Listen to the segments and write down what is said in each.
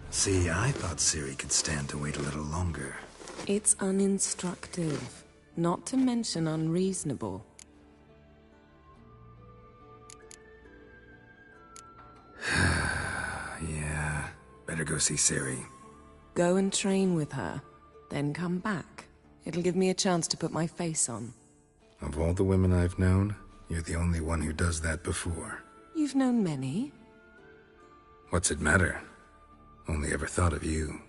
See, I thought Ciri could stand to wait a little longer. It's uninstructive, not to mention unreasonable. Yeah, better go see Ciri. Go and train with her, then come back. It'll give me a chance to put my face on. Of all the women I've known, you're the only one who does that before. You've known many. What's it matter? Only ever thought of you.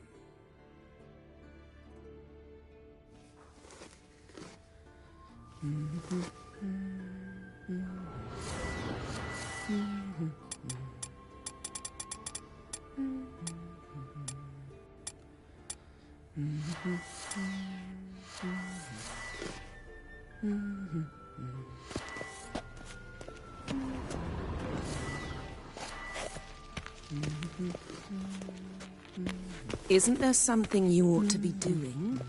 Isn't there something you ought to be doing?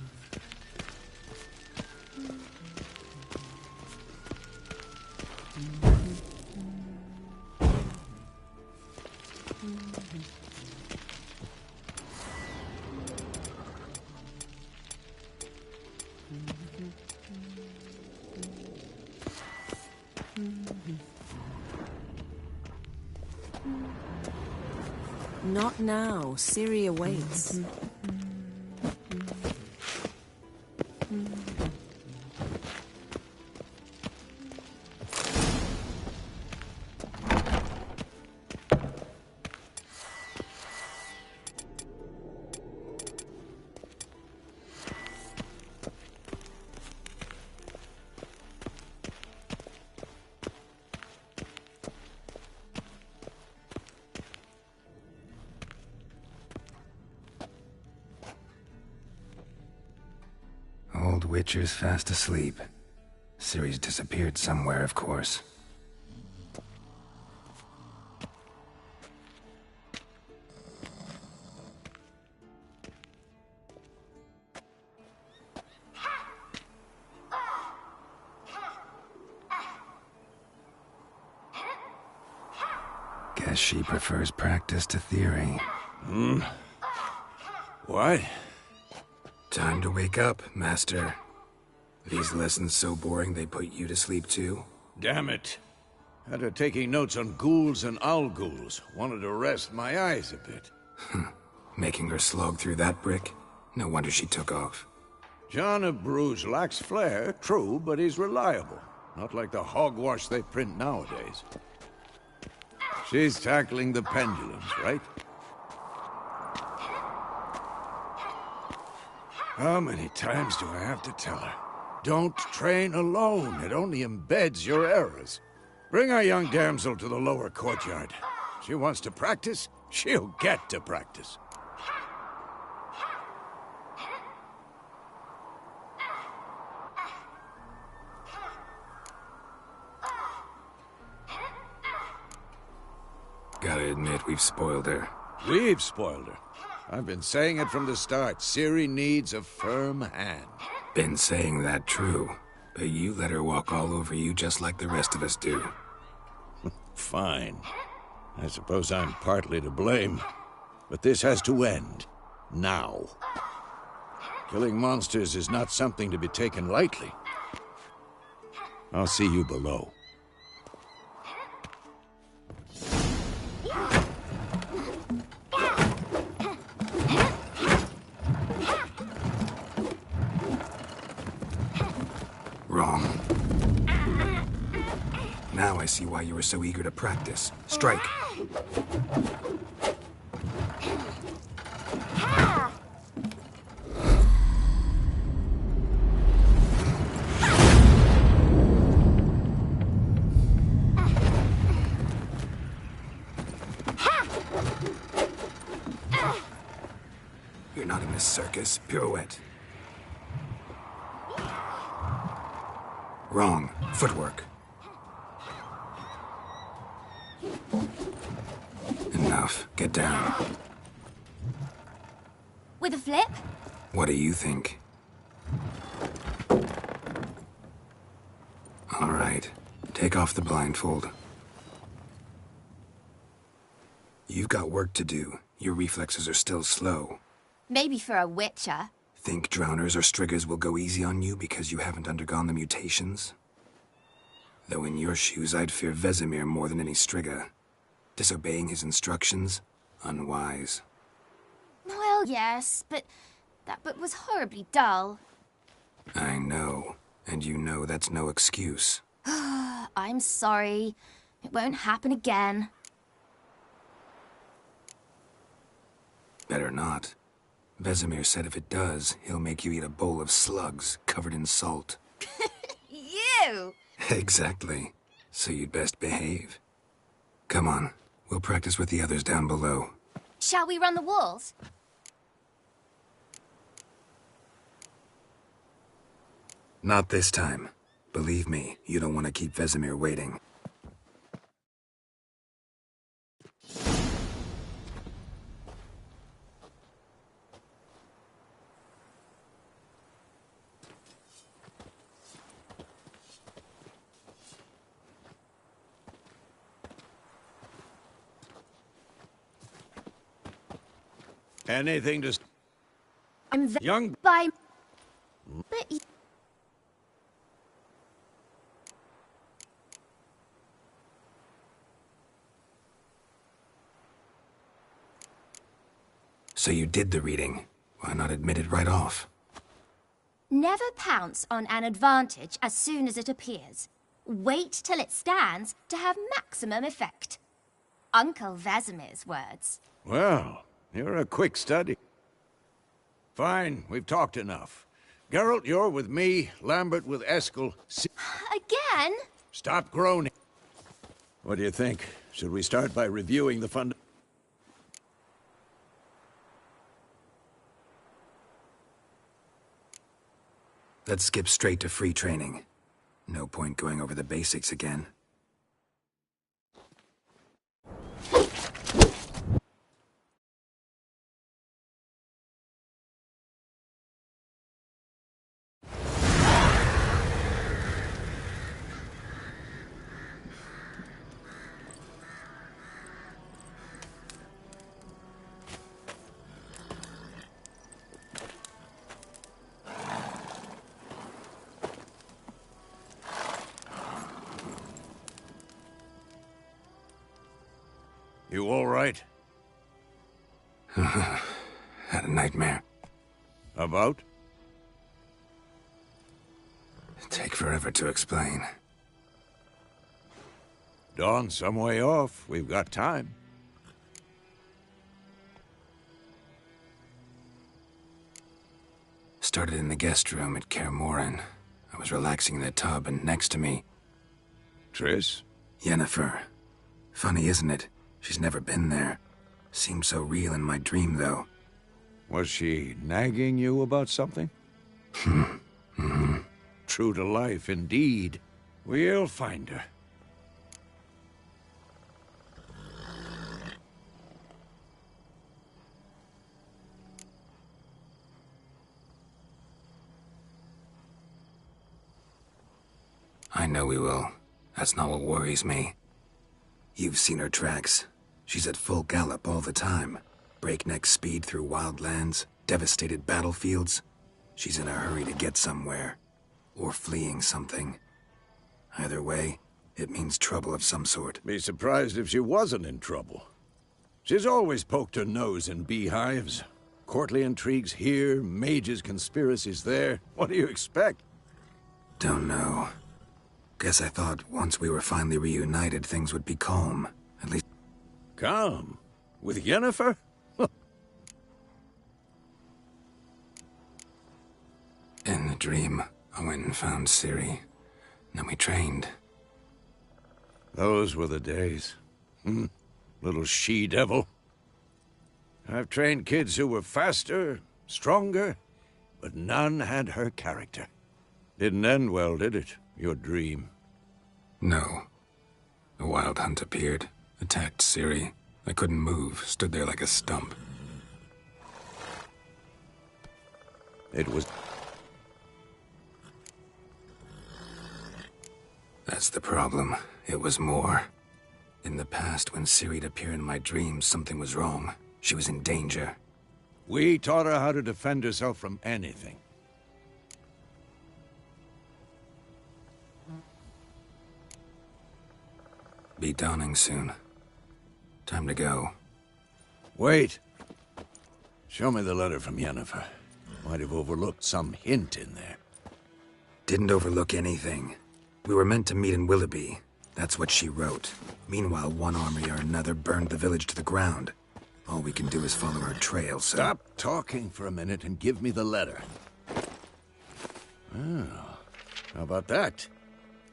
Not now. Ciri awaits. Old Witcher's fast asleep. Ciri's disappeared somewhere, of course. Guess she prefers practice to theory. What? Time to wake up, Master. These lessons so boring they put you to sleep too? Damn it. Had her taking notes on ghouls and owl ghouls. Wanted to rest my eyes a bit. Making her slog through that brick? No wonder she took off. John of Bruges lacks flair, true, but he's reliable. Not like the hogwash they print nowadays. She's tackling the pendulums, right? How many times do I have to tell her? Don't train alone. It only embeds your errors. Bring our young damsel to the lower courtyard. She wants to practice, she'll get to practice. Gotta admit, we've spoiled her. We've spoiled her. I've been saying it from the start. Ciri needs a firm hand. Been saying that true, but you let her walk all over you just like the rest of us do. Fine. I suppose I'm partly to blame. But this has to end. Now. Killing monsters is not something to be taken lightly. I'll see you below. Wrong. Now I see why you were so eager to practice. Strike. You're not in this circus. Pirouette. Wrong. Footwork. Enough. Get down. With a flip? What do you think? All right. Take off the blindfold. You've got work to do. Your reflexes are still slow. Maybe for a witcher. Think drowners or striggers will go easy on you because you haven't undergone the mutations? Though in your shoes, I'd fear Vesemir more than any Strigga. Disobeying his instructions? Unwise. Well, yes, but that book was horribly dull. I know. And you know that's no excuse. I'm sorry. It won't happen again. Better not. Vesemir said if it does, he'll make you eat a bowl of slugs covered in salt. You! Exactly. So you'd best behave. Come on. We'll practice with the others down below. Shall we run the walls? Not this time. Believe me, you don't want to keep Vesemir waiting. Anything to... I'm Young... by... But So you did the reading. Why not admit it right off? never pounce on an advantage as soon as it appears. Wait till it stands to have maximum effect. Uncle Vesemir's words. Well, you're a quick study. Fine, we've talked enough. Geralt, you're with me, Lambert with Eskel. Again? Stop groaning. What do you think? Should we start by reviewing the fund... Let's skip straight to free training. No point going over the basics again. You all right? Had a nightmare. About? Take forever to explain. Dawn's some way off. We've got time. Started in the guest room at Kaer Morhen. I was relaxing in the tub, and next to me... Triss? Yennefer. Funny, isn't it? She's never been there. Seemed so real in my dream, though. Was she nagging you about something? True to life, indeed. We'll find her. I know we will. That's not what worries me. You've seen her tracks. She's at full gallop all the time. Breakneck speed through wild lands, devastated battlefields. She's in a hurry to get somewhere. Or fleeing something. Either way, it means trouble of some sort. Be surprised if she wasn't in trouble. She's always poked her nose in beehives. Courtly intrigues here, mages' conspiracies there. What do you expect? Don't know. Guess I thought once we were finally reunited, things would be calm. At least... Calm? With Yennefer? In the dream, I went and found Ciri. Then we trained. Those were the days. Little she-devil. I've trained kids who were faster, stronger, but none had her character. Didn't end well, did it? Your dream? No. A wild hunt appeared, attacked Ciri. I couldn't move, stood there like a stump. It was... That's the problem. It was more. In the past, when Ciri'd appear in my dreams, something was wrong. She was in danger. We taught her how to defend herself from anything. Be dawning soon. Time to go. Wait. Show me the letter from Yennefer. Might have overlooked some hint in there. Didn't overlook anything. We were meant to meet in Willoughby. That's what she wrote. Meanwhile, one army or another burned the village to the ground. All we can do is follow her trail, so... Stop talking for a minute and give me the letter. Oh, how about that?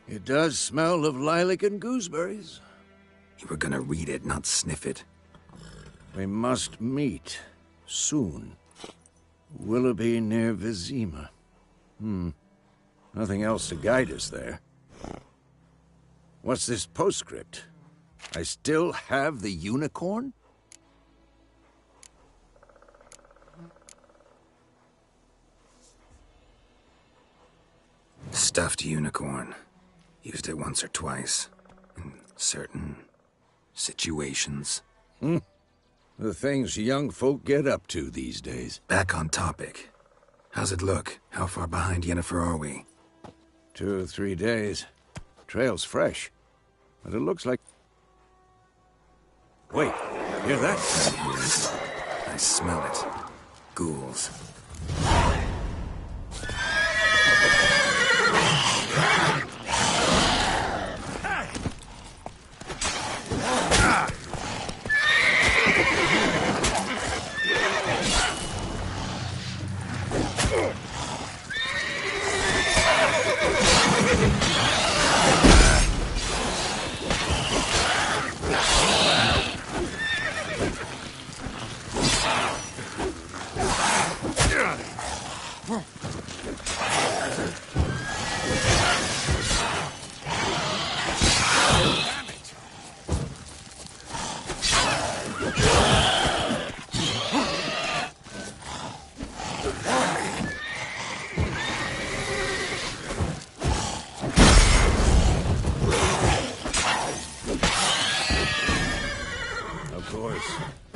It does smell of lilac and gooseberries. You were gonna read it, not sniff it. We must meet. Soon. Willoughby near Vizima. Nothing else to guide us there. What's this postscript? I still have the unicorn? Stuffed unicorn. Used it once or twice. In certain... situations. The things young folk get up to these days. Back on topic. How's it look? How far behind Yennefer are we? 2 or 3 days. Trail's fresh. But it looks like... Wait, hear that? I smell it. Ghouls.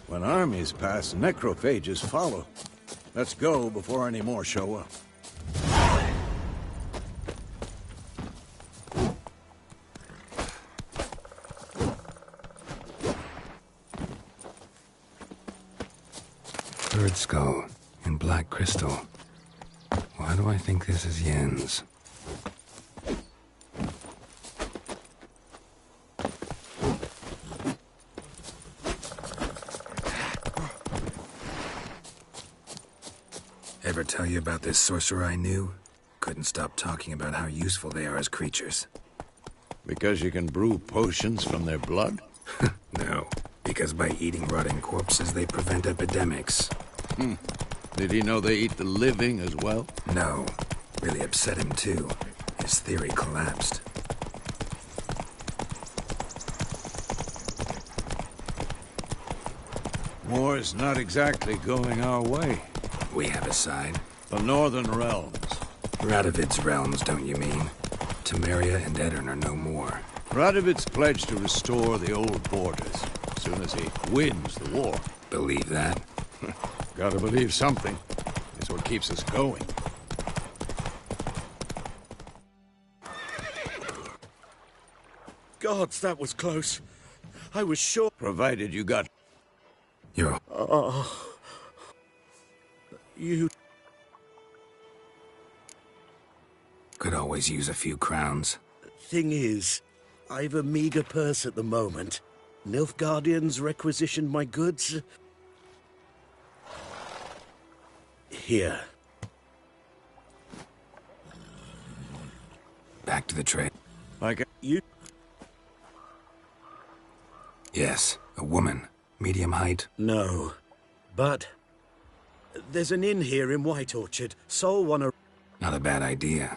When armies pass, necrophages follow. Let's go before any more show up. Bird skull in black crystal. Why do I think this is Yen's? Ever tell you about this sorcerer I knew? Couldn't stop talking about how useful they are as creatures. Because you can brew potions from their blood? No, because by eating rotting corpses, they prevent epidemics. Did he know they eat the living as well? No. Really upset him, too. His theory collapsed. War's not exactly going our way. We have a side. The Northern Realms. Radovid's realms, don't you mean? Temeria and Edirn are no more. Radovid's pledged to restore the old borders as soon as he wins the war. Believe that? Gotta believe something. It's what keeps us going. Gods, that was close. I was sure... Provided you got... You're... You... Could always use a few crowns. Thing is, I've a meager purse at the moment. Nilfgaardians requisitioned my goods. Here. Back to the trade. Like You... Yes, a woman. Medium height. No. But... There's an inn here in White Orchard. Sol wanna... Not a bad idea.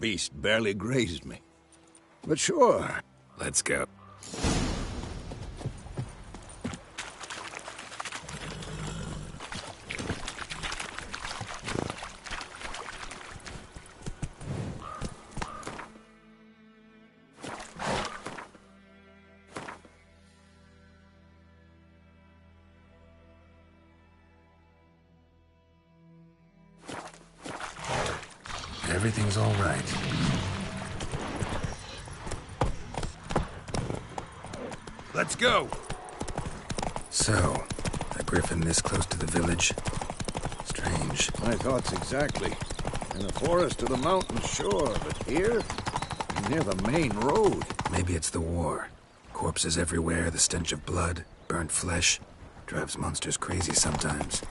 beast barely grazed me. But sure. Let's go. Everything's all right. Let's go! So, a griffin this close to the village? Strange. My thoughts exactly. In the forest or the mountains, sure, but here? Near the main road. Maybe it's the war. Corpses everywhere, the stench of blood, burnt flesh. Drives monsters crazy sometimes.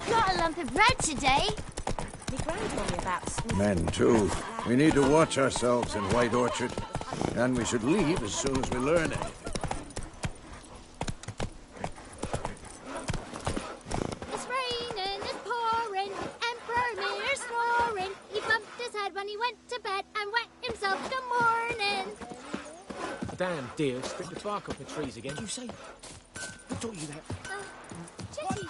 Got a lump of bread today. Men, too. We need to watch ourselves in White Orchard. And we should leave as soon as we learn anything. It's raining, it's pouring, Emperor Mirror's snoring. He bumped his head when he went to bed and wet himself the morning. Damn deer, stripped the bark off the trees again. You say? Who taught you that? Chitty.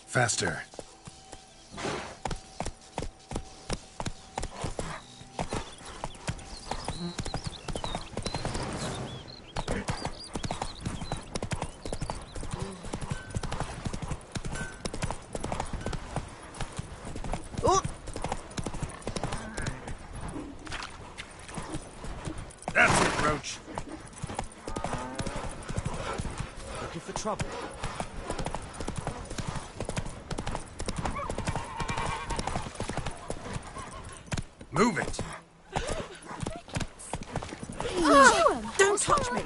Faster. That's it, Roach. Looking for trouble? Move it! Don't touch me!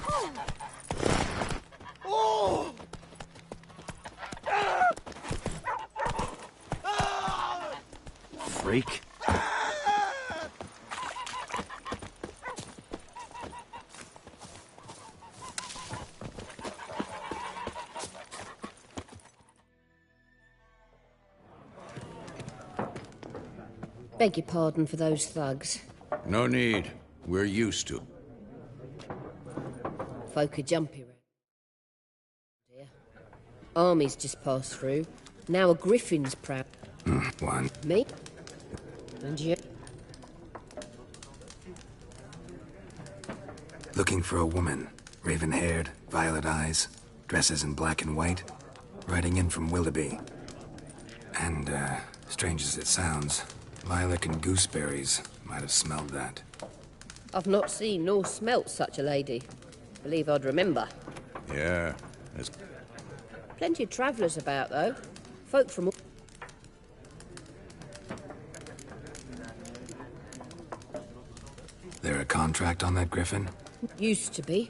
Freak. Beg your pardon for those thugs. No need. We're used to. Folk are jumpy round here. Armies just passed through. Now a griffin's proud. One. Me? And you? Looking for a woman. Raven-haired, violet eyes, dresses in black and white. Riding in from Willoughby. And, strange as it sounds, lilac and gooseberries might have smelled that. I've not seen nor smelt such a lady. Believe I'd remember. Yeah. There's Plenty of travellers about, though. Folk from all... There a contract on that griffin? Used to be.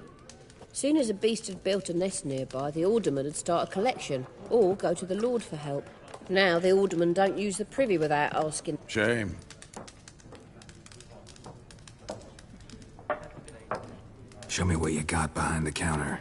Soon as a beast had built a nest nearby, the alderman would start a collection, or go to the Lord for help. Now the alderman don't use the privy without asking. shame. Show me what you got behind the counter.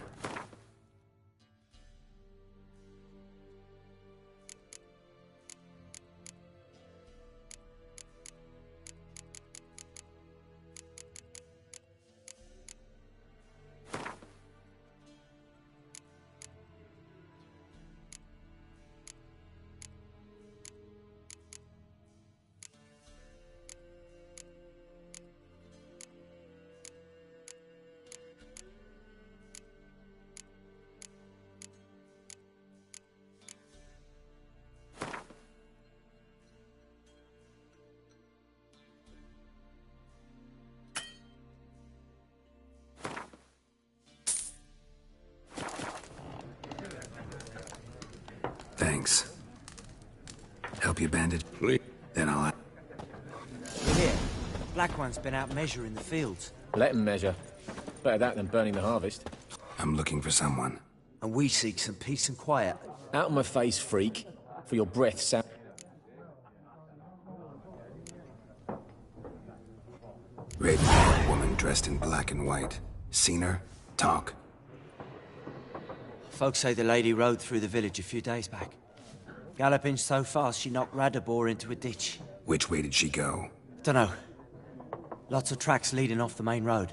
Thanks. Help you bandage? Please. Then I'll... Here, Black One's been out measuring the fields. Let him measure. Better that than burning the harvest. I'm looking for someone. And we seek some peace and quiet. Out of my face, freak. For your breath sound... dressed in black and white. Seen her? Talk. Folks say the lady rode through the village a few days back. Galloping so fast she knocked Radabor into a ditch. Which way did she go? Dunno. Lots of tracks leading off the main road.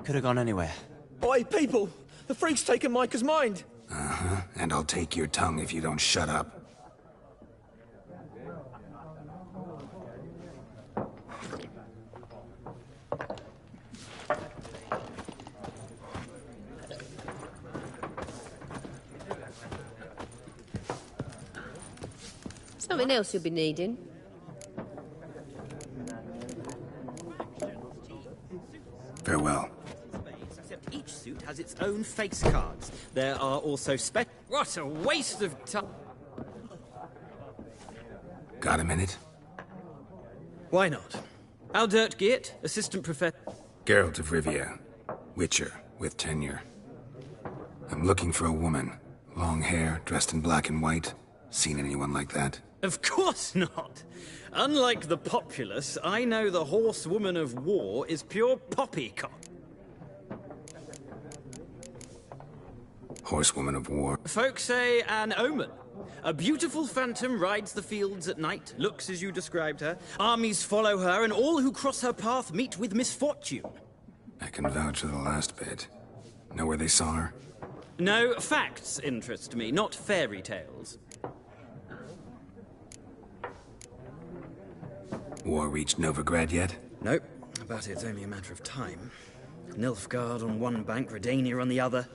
Could have gone anywhere. Oi, people! The freak's taken Micah's mind! Uh-huh. And I'll take your tongue if you don't shut up. Something else you'll be needing. Farewell. Except each suit has its own face cards. There are also What a waste of time! Got a minute? Why not? Aldert Geert, Assistant Professor... Geralt of Rivia. Witcher, with tenure. I'm looking for a woman. Long hair, dressed in black and white. Seen anyone like that? Of course not! Unlike the populace, I know the horsewoman of war is pure poppycock. Horsewoman of war. Folk say an omen. A beautiful phantom rides the fields at night, looks as you described her. Armies follow her, and all who cross her path meet with misfortune. I can vouch for the last bit. Know where they saw her? No, facts interest me, not fairy tales. War reached Novigrad yet? Nope, but it's only a matter of time. Nilfgaard on one bank, Redania on the other.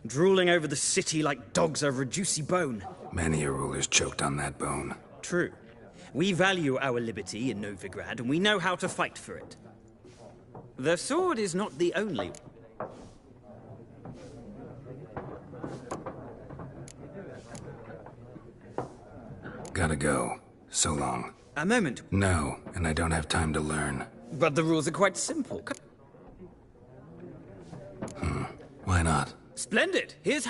Drooling over the city like dogs over a juicy bone. Many a ruler's choked on that bone. True. We value our liberty in Novigrad, and we know how to fight for it. The sword is not the only... Gotta go. So long. A moment. No, and I don't have time to learn. But the rules are quite simple. Why not? Splendid. Here's...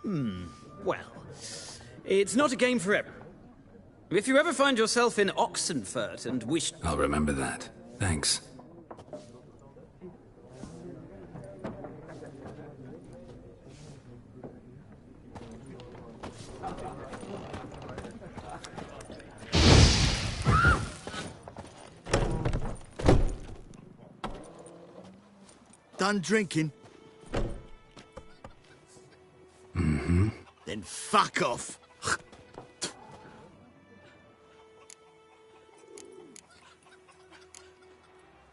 Well, it's not a game for everyone. If you ever find yourself in Oxenfurt and wish... I'll remember that. Thanks. Done drinking? Mm-hmm. Then fuck off.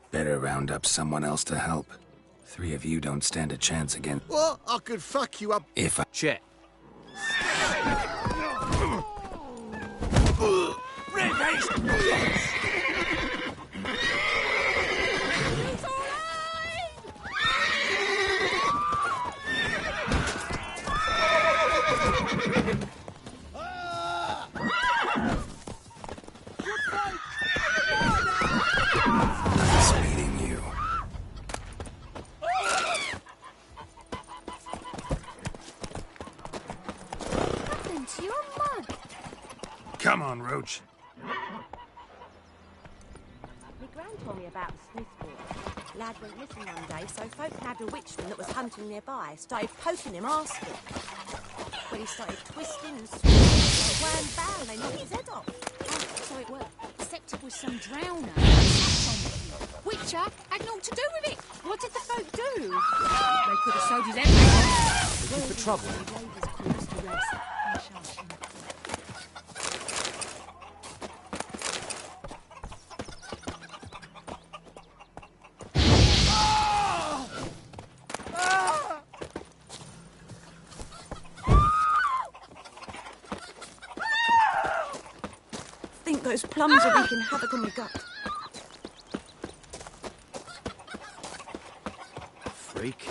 Better round up someone else to help. 3 of you don't stand a chance against... What? I could fuck you up. If I... Check. Come on, Roach. My gran told me about the Smith boy. Lad went missing one day, so folk nabbed a witchman that was hunting nearby, started poking him, asking. When he started twisting and swinging like worm bound, they knocked his head off. Oh, so it worked. Except it was some drowner. Witcher had naught to do with it. What did the folk do? They could have sewed his head. Looking for trouble. Those plums are wreaking havoc on my gut. Freak.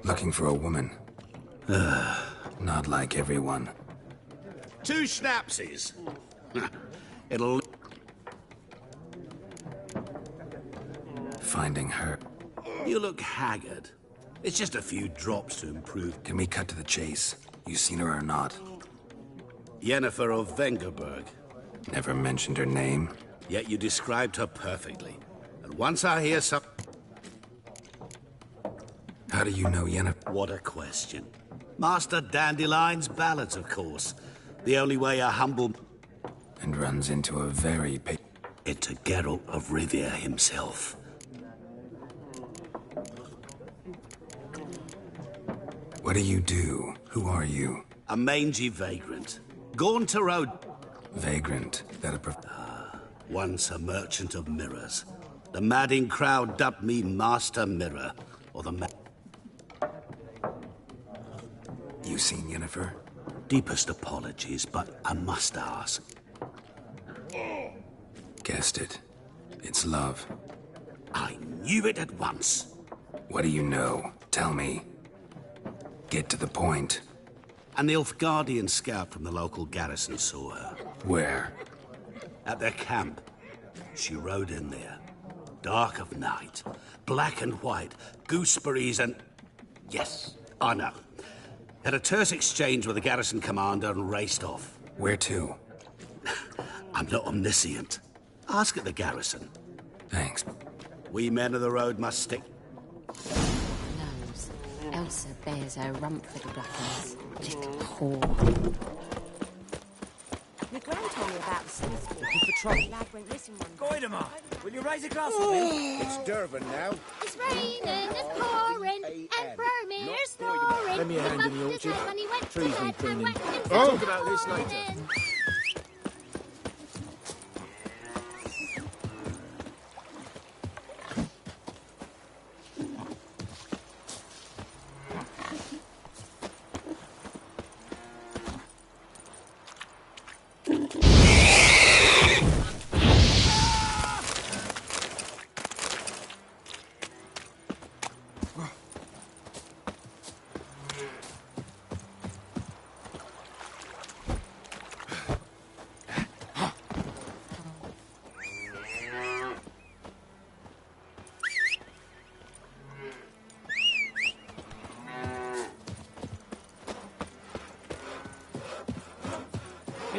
Looking for a woman. Not like everyone. 2 schnapsies. It'll... Finding her. You look haggard. It's just a few drops to improve. Can we cut to the chase? You seen her or not? Yennefer of Vengerberg. Never mentioned her name. Yet you described her perfectly. And once I hear some... How do you know Yennefer? What a question. Master Dandelion's ballads, of course. The only way a humble... And runs into a very... Into Geralt of Rivia himself. What do you do? Who are you? A mangy vagrant. Gone to road... Vagrant? That a once a merchant of mirrors. The madding crowd dubbed me Master Mirror, or the You seen Yennefer? Deepest apologies, but I must ask. Guessed it. It's love. I knew it at once. What do you know? Tell me. Get to the point. An Nilfgaardian scout from the local garrison saw her. Where? At their camp. She rode in there. Dark of night. Black and white. Gooseberries and... Yes, I know. Had a terse exchange with the garrison commander and raced off. Where to? I'm not omniscient. Ask at the garrison. Thanks. We men of the road must stick... Knows. Elsa bears her rump for the blackens. Little whore. My gran told me about the Smith boy. Looking for trouble. Lad went missing one day. Goidemar, will you raise a glass for me? It's Durban now. It's raining, it's pouring, and Bromir's snoring. Lend me a hand in the Bumped his orchard. head when he went to Trees bed need pruning. and wet himself We'll talk about this later. morning.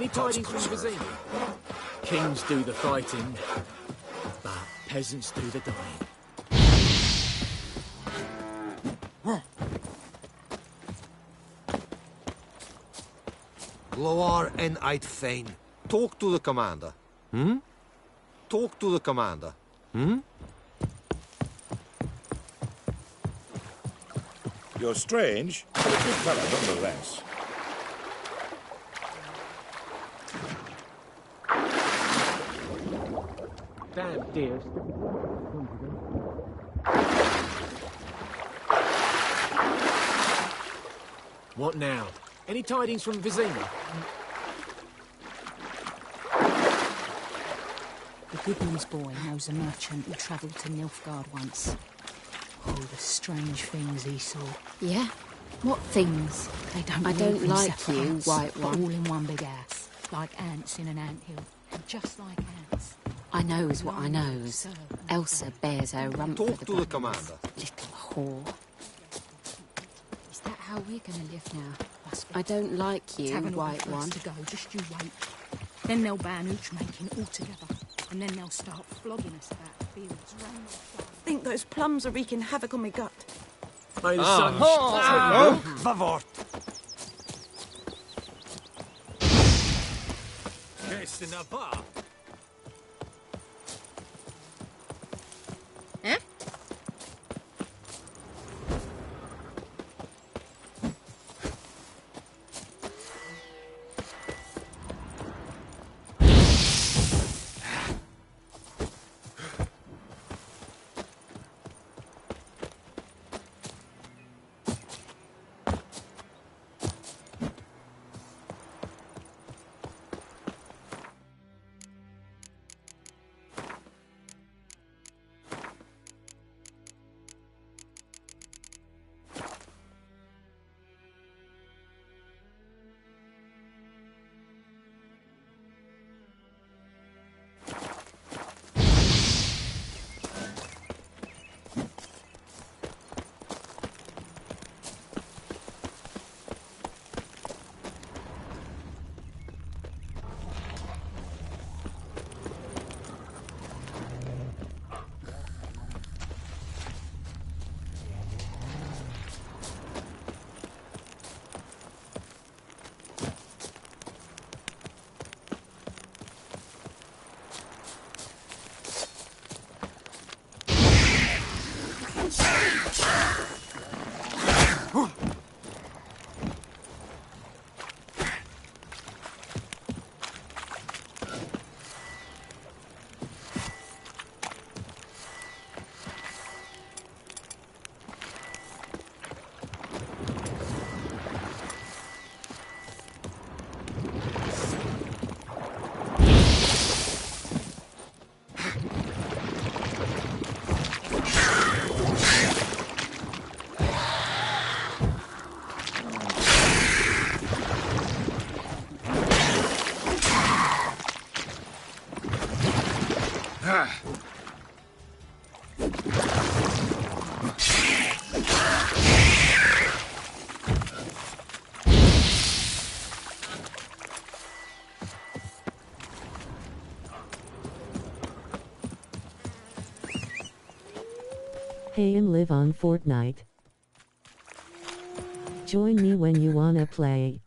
Any tidings from Vizima? Kings do the fighting, but peasants do the dying. Loar en Ait Fane. Talk to the commander. Hmm? Talk to the commander. Hmm? You're strange, but a good fellow nonetheless. Damn, dear. What now? Any tidings from Vizima? The Goodman's boy knows a merchant who travelled to Nilfgaard once. Oh, the strange things he saw. Yeah? What things? They don't I live don't in like separate you, huts, White but One. all in one big house, like ants in an anthill. And just like ants. I knows what I knows. Elsa bears her rump for Talk the to the Blacklands. commander. Little whore. Is that how we're gonna live now? Must be. I don't like you, Tavern will be White first One. to go, just you wait. Then they'll ban ouch making altogether. And then they'll start flogging us about the fields. Think those plums are wreaking havoc on my gut. May the sun Vavort. Yes, in a bar. Eh? Pay and live on Fortnite. Join me when you wanna play.